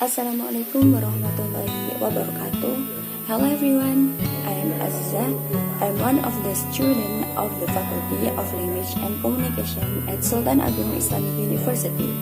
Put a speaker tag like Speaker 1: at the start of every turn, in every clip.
Speaker 1: Assalamualaikum warahmatullahi wabarakatuh. Hello everyone, I am Azizah. I am one of the students of the Faculty of Language and Communication at Sultan Ageng Islamic University.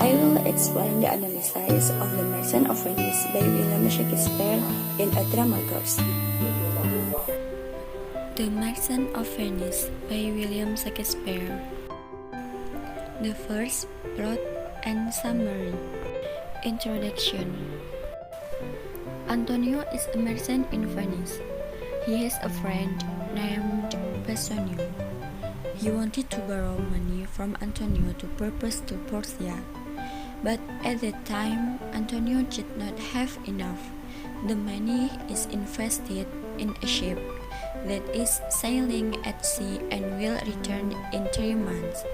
Speaker 1: I will explain the analysis of the Merchant of Venice by William Shakespeare in a drama course.
Speaker 2: The Merchant of Venice by William Shakespeare. The first plot and summary. Introduction. Antonio is a merchant in Venice. He has a friend named Bassanio. He wanted to borrow money from Antonio to purpose to Portia, but at that time Antonio did not have enough. The money is invested in a ship that is sailing at sea and will return in 3 months.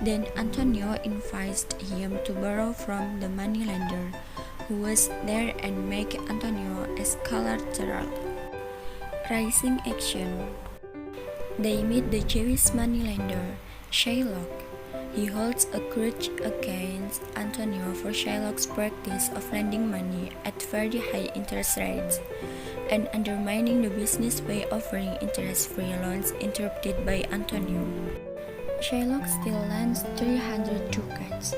Speaker 2: Then Antonio invites him to borrow from the moneylender who was there and make Antonio as collateral. Rising action. They meet the Jewish moneylender, Shylock. He holds a grudge against Antonio for Shylock's practice of lending money at very high interest rates and undermining the business by offering interest-free loans interrupted by Antonio. Shylock still lends 300 ducats,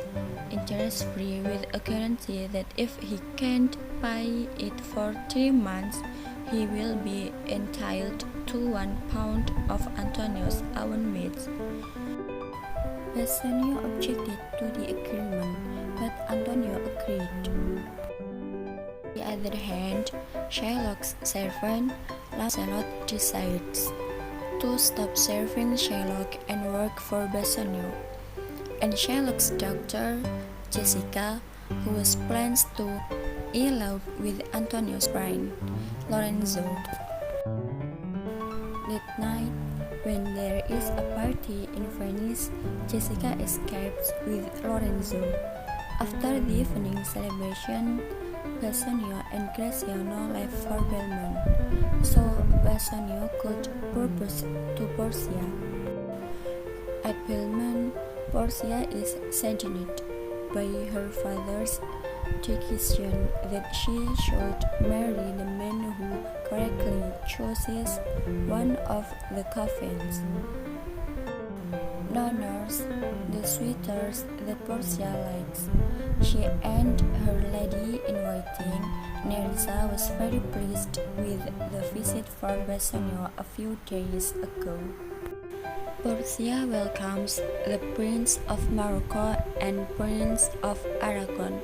Speaker 2: interest-free, with a guarantee that if he can't pay it for 3 months, he will be entitled to 1 pound of Antonio's own meat. Bassanio objected to the agreement, but Antonio agreed. On the other hand, Shylock's servant, Lancelot, decides to stop serving Shylock and work for Bassanio. And Shylock's daughter, Jessica, who was plans to elope with Antonio's friend, Lorenzo. That night, when there is a party in Venice, Jessica escapes with Lorenzo. After the evening celebration, Bassanio and Graziano left for Belmont, so Bassanio could propose to Portia. At Belmont, Portia is saddened by her father's decision that she should marry the man who correctly chooses one of the coffins. Donors, the suitors that Portia likes. She and her lady-in-waiting, Nerissa, was very pleased with the visit from Bassanio a few days ago. Portia welcomes the Prince of Morocco and Prince of Aragon,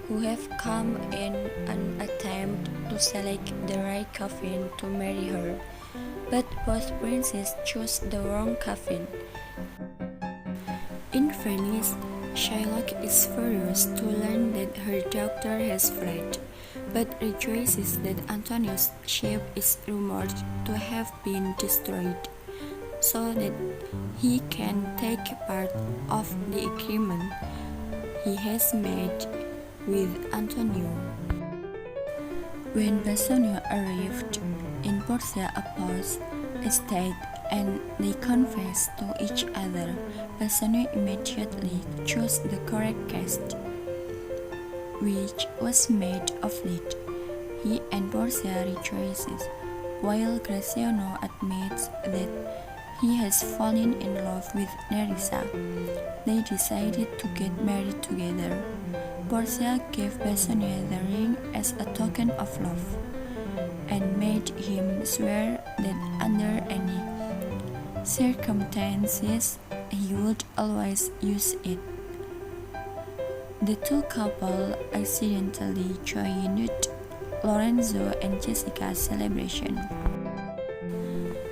Speaker 2: who have come in an attempt to select the right coffin to marry her, but both princes chose the wrong coffin. In Venice, Shylock is furious to learn that her daughter has fled, but rejoices that Antonio's ship is rumored to have been destroyed, so that he can take part of the agreement he has made with Antonio. When Bassanio arrived in Portia's estate and they confessed to each other, Bassanio immediately chose the correct guest, which was made of lead. He and Portia rejoices, while Graziano admits that he has fallen in love with Nerissa. They decided to get married together. Portia gave Bassanio the ring as a token of love, and made him swear that under any circumstances he would always use it. The two couples accidentally joined Lorenzo and Jessica's celebration.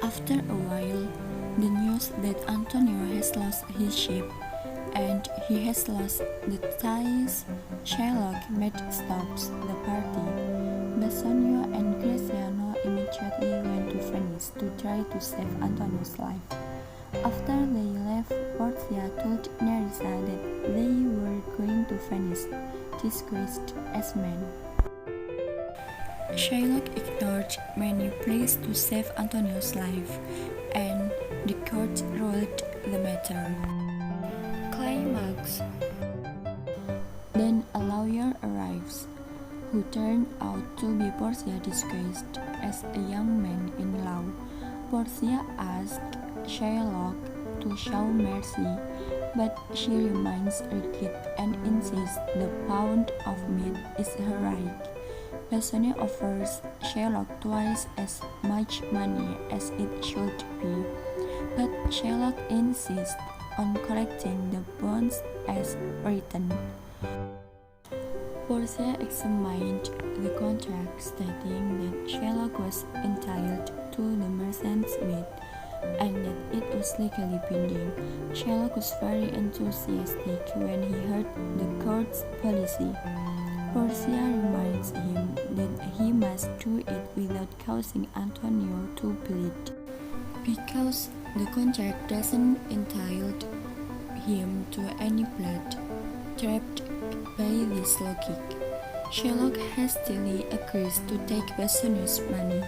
Speaker 2: After a while, the news that Antonio has lost his ship and he has lost the ties Shylock made stops the party. Bassanio and Graziano immediately went to Venice to try to save Antonio's life. After they left, Portia told Nerissa that they were going to Venice, disguised as men. Shylock ignored many pleas to save Antonio's life, and the court ruled the matter. Climax. Then a lawyer arrives. who turned out to be Portia disguised as a young man in law. Portia asked Shylock to show mercy, but she remains rigid and insists the pound of meat is her right. Bassanio offers Shylock twice as much money as it should be, but Shylock insists on collecting the bonds as written. Portia examined the contract, stating that Shylock was entitled to the merchant's meat and that it was legally binding. Shylock was very enthusiastic when he heard the court's policy. Portia reminds him that he must do it without causing Antonio to bleed, because the contract doesn't entitle him to any blood. Trapped by this logic, Shylock hastily agrees to take Bassanio's money,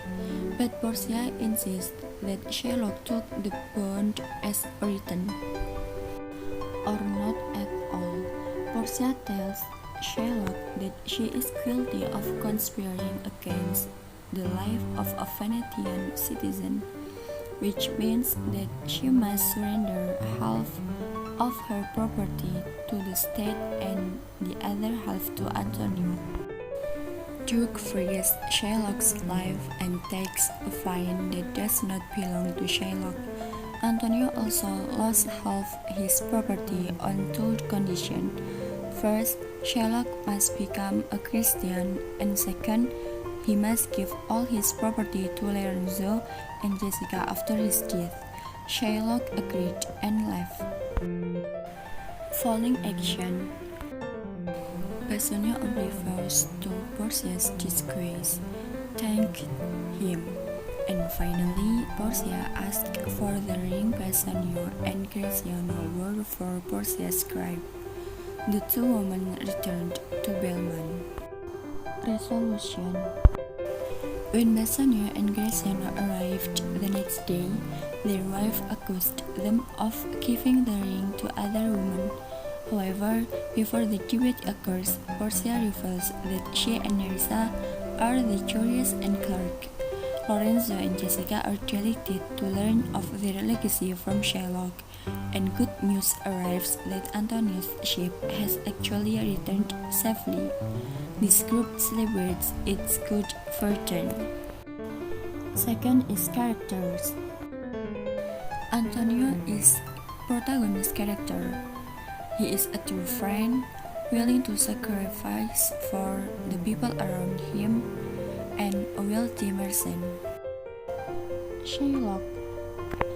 Speaker 2: but Portia insists that Shylock took the bond as written, or not at all. Portia tells Shylock that she is guilty of conspiring against the life of a Venetian citizen, which means that she must surrender half of her property to the state and the other half to Antonio. Duke frees Shylock's life and takes a fine that does not belong to Shylock. Antonio also lost half his property on two conditions. First, Shylock must become a Christian, and second, he must give all his property to Lorenzo and Jessica after his death. Shylock agreed and left. Following action, Bassanio only vows to Portia's disgrace, thanked him, and finally Portia asked for the ring Bassanio and Graziano wore for Portia's grave. The two women returned to Belmont. Resolution. When Bassanio and Graziano arrived the next day, their wife accused them of giving the ring to other women. However, before the debate occurs, Portia reveals that she and Nerissa are the jurors and clerk. Lorenzo and Jessica are delighted to learn of their legacy from Shylock, and good news arrives that Antonio's ship has actually returned safely. This group celebrates its good fortune. Second is characters. Antonio is protagonist character. He is a true friend, willing to sacrifice for the people around him, and a wealthy merchant. Shylock,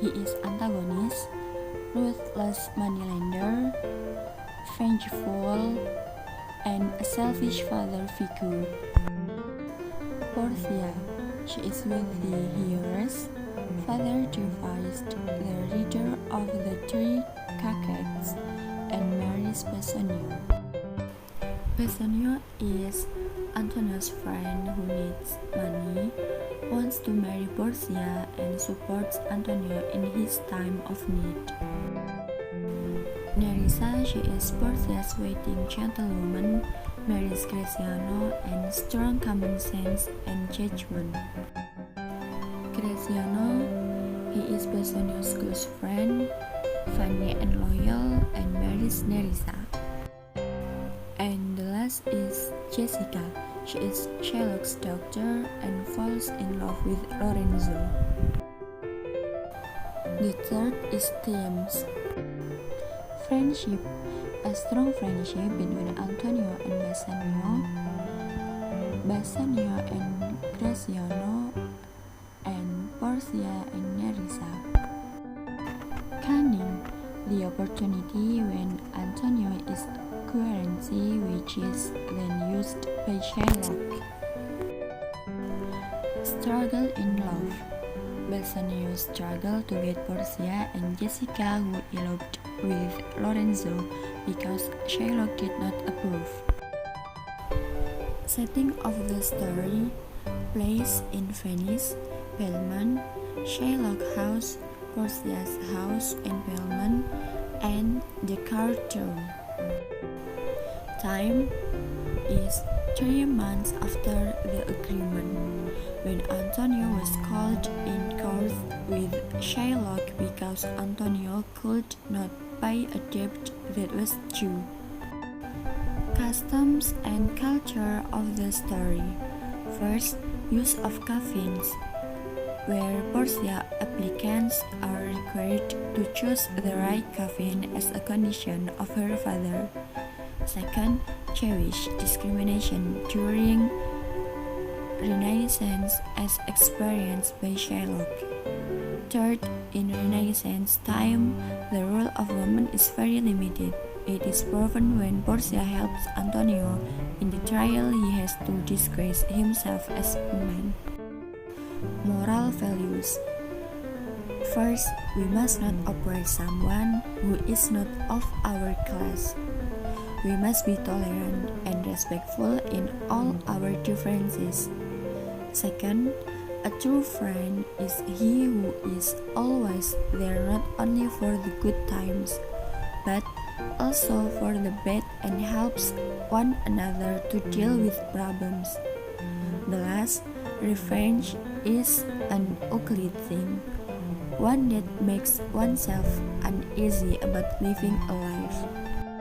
Speaker 2: he is antagonist, ruthless moneylender, vengeful, and a selfish father figure. Portia, she is wealthy heiress, father devised the leader of the three Cacads, and marries Bassanio. Bassanio is Antonio's friend who needs money, wants to marry Portia, and supports Antonio in his time of need. Nerissa, she is Portia's waiting gentlewoman, marries Graziano, and strong common sense and judgment. Graziano, he is Bassanio's close friend, funny and loyal, and marries Nerissa. And the last is Jessica. She is Shylock's daughter and falls in love with Lorenzo. The third is themes. Friendship. A strong friendship between Antonio and Bassanio and Graziano, and Portia and Nerissa. Cunning. The opportunity when Antonio is currency, which is then used by Shylock. Struggle in love. Bassanio struggled to get Portia and Jessica, who eloped with Lorenzo because Shylock did not approve. Setting of the story: place in Venice, Belmont, Shylock house, Portia's house in Belmont, and the cartoon. Time is 3 months after the agreement, when Antonio was called in court with Shylock because Antonio could not pay a debt that was due. Customs and culture of the story. First, use of coffins, where Portia applicants are required to choose the right coffin as a condition of her father. Second, Jewish discrimination during Renaissance as experienced by Shylock. Third, in Renaissance time, the role of women is very limited. It is proven when Portia helps Antonio in the trial he has to disgrace himself as a man. Moral values. First, we must not oppress someone who is not of our class. We must be tolerant and respectful in all our differences. Second, a true friend is he who is always there not only for the good times, but also for the bad and helps one another to deal with problems. The last, revenge is an ugly thing, one that makes oneself uneasy about living a life.